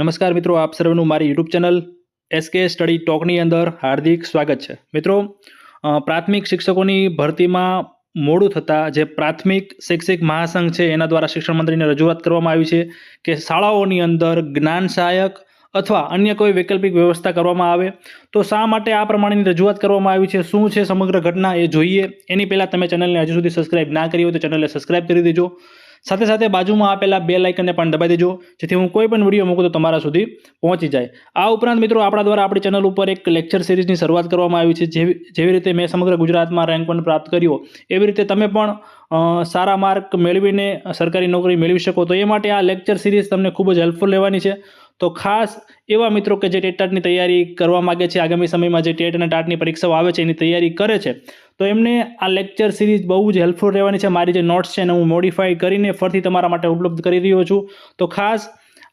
નમસ્કાર મિત્રો, આપ સર્વનું મારી યુટ્યુબ ચેનલ એસકે સ્ટડી ટોકની અંદર હાર્દિક સ્વાગત છે. મિત્રો, પ્રાથમિક શિક્ષકોની ભરતીમાં મોડું થતાં જે પ્રાથમિક શૈક્ષિક મહાસંઘ છે એના દ્વારા શિક્ષણ મંત્રીને રજૂઆત કરવામાં આવી છે કે શાળાઓની અંદર જ્ઞાન સહાયક અથવા અન્ય કોઈ વૈકલ્પિક વ્યવસ્થા કરવામાં આવે. તો શા માટે આ પ્રમાણેની રજૂઆત કરવામાં આવી છે, શું છે સમગ્ર ઘટના, એ જોઈએ. એની પહેલાં તમે ચેનલને હજુ સુધી સબસ્ક્રાઇબ ના કરી હોય તો ચેનલને સબસ્ક્રાઇબ કરી દેજો. સાથે સાથે બાજુમાં આપેલા બેલ આઇકનને પણ દબાવી દેજો, જેથી હું કોઈ પણ વિડીયો મૂકું તો તમારા સુધી પહોંચી જાય. આ ઉપરાંત મિત્રો, આપણા દ્વારા આપણી ચેનલ ઉપર એક લેક્ચર સિરીઝની શરૂઆત કરવામાં આવી છે. જેવી રીતે મેં સમગ્ર ગુજરાતમાં રેન્ક 1 પ્રાપ્ત કર્યો, એવી રીતે તમે પણ સારા માર્ક મેળવીને સરકારી નોકરી મેળવી શકો. તો એ માટે આ લેક્ચર સિરીઝ તમને ખૂબ જ હેલ્પફુલ રહેવાની છે. તો ખાસ એવા મિત્રો કે જે ટેટની તૈયારી કરવા માગે છે, આગામી સમયમાં જે ટેટ અને ટાટની પરીક્ષાઓ આવે છે એની તૈયારી કરે છે, તો એમને આ લેક્ચર સિરીઝ બહુ જ હેલ્પફુલ રહેવાની છે. મારી જે નોટ્સ છે એને હું મોડિફાઈ કરીને ફરીથી તમારા માટે ઉપલબ્ધ કરી રહ્યો છું. તો ખાસ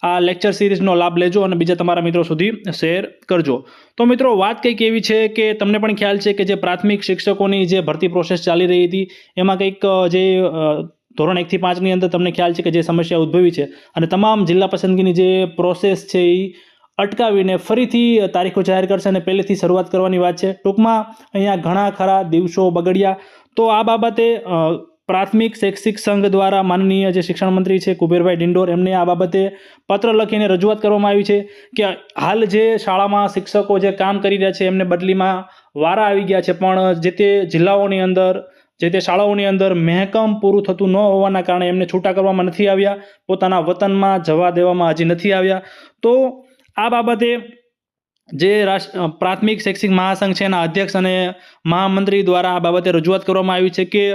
આ લેક્ચર સિરીઝનો લાભ લેજો અને બીજા તમારા મિત્રો સુધી શેર કરજો. તો મિત્રો, વાત કંઈક એવી છે કે તમને પણ ખ્યાલ છે કે જે પ્રાથમિક શિક્ષકોની જે ભરતી પ્રોસેસ ચાલી રહી હતી એમાં કંઈક જે ધોરણ 1 થી 5ની અંદર તમને ખ્યાલ છે કે જે સમસ્યા ઉદ્ભવી છે અને તમામ જિલ્લા પસંદગીની જે પ્રોસેસ છે એ અટકાવીને ફરીથી તારીખો જાહેર કરશે અને પહેલેથી શરૂઆત કરવાની વાત છે. ટૂંકમાં અહીંયા ઘણા ખરા દિવસો બગડ્યા. તો આ બાબતે પ્રાથમિક શૈક્ષિક સંઘ દ્વારા માનનીય જે શિક્ષણ મંત્રી છે કુબેરભાઈ ડિંડોર, એમને આ બાબતે પત્ર લખીને રજૂઆત કરવામાં આવી છે કે હાલ જે શાળામાં શિક્ષકો જે કામ કરી રહ્યા છે એમને બદલીમાં વારા આવી ગયા છે, પણ જે તે જિલ્લાઓની અંદર, જે તે શાળાઓની અંદર મહેકમ પૂરું થતું ન હોવાના કારણે એમને છૂટા કરવામાં નથી આવ્યા, પોતાના વતનમાં જવા દેવામાં હજી નથી આવ્યા. તો આ બાબતે જે પ્રાથમિક શૈક્ષિક મહાસંઘ છે એના અધ્યક્ષ અને મહામંત્રી દ્વારા આ બાબતે રજૂઆત કરવામાં આવી છે કે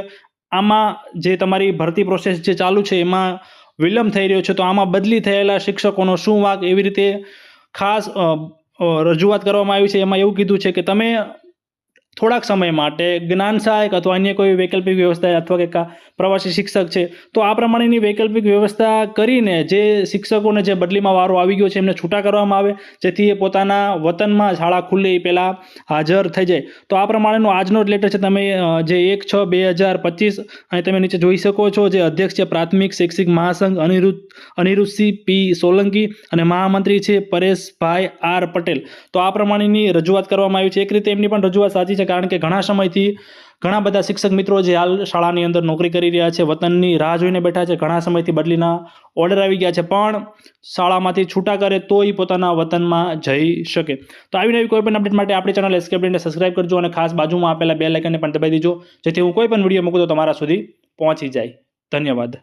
આમાં જે તમારી ભરતી પ્રોસેસ જે ચાલુ છે એમાં વિલંબ થઈ રહ્યો છે, તો આમાં બદલી થયેલા શિક્ષકોનો શું વાંક, એવી રીતે ખાસ રજૂઆત કરવામાં આવી છે. એમાં એવું કીધું છે કે તમે થોડાક સમય માટે જ્ઞાન સહાયક અથવા અન્ય કોઈ વૈકલ્પિક વ્યવસ્થા અથવા કે પ્રવાસી શિક્ષક છે, તો આ પ્રમાણેની વૈકલ્પિક વ્યવસ્થા કરીને જે શિક્ષકોને જે બદલીમાં વારો આવી ગયો છે એમને છૂટા કરવામાં આવે, જેથી એ પોતાના વતનમાં શાળા ખુલ્લે એ પહેલાં હાજર થઈ જાય. તો આ પ્રમાણેનો આજનો જ લેટર છે. તમે જે 1/6/2025 અહીં તમે નીચે જોઈ શકો છો. જે અધ્યક્ષ છે પ્રાથમિક શૈક્ષિક મહાસંઘ અનિરુદ્ધસિંહ પી સોલંકી અને મહામંત્રી છે પરેશભાઈ આર પટેલ. તો આ પ્રમાણેની રજૂઆત કરવામાં આવી છે. એક રીતે એમની પણ રજૂઆત સાચી છે, કારણ કે ઘણા સમયથી ઘણા બધા શિક્ષક મિત્રો જે હાલ શાળાની અંદર નોકરી કરી રહ્યા છે, વતનની રાહ જોઈને બેઠા છે, ઘણા સમયથી બદલીના ઓર્ડર આવી ગયા છે, પણ શાળામાંથી છૂટા કરે તો એ પોતાના વતનમાં જઈ શકે. તો આવી નવી કોઈ પણ અપડેટ માટે આપણી ચેનલ એસકે બ્લેન્ડને સબસ્ક્રાઇબ કરજો અને ખાસ બાજુમાં આપેલા બેલ આઇકનને પણ દબાવી દેજો, જેથી હું કોઈ પણ વિડીયો મૂકું તો તમારા સુધી પહોંચી જાય. ધન્યવાદ.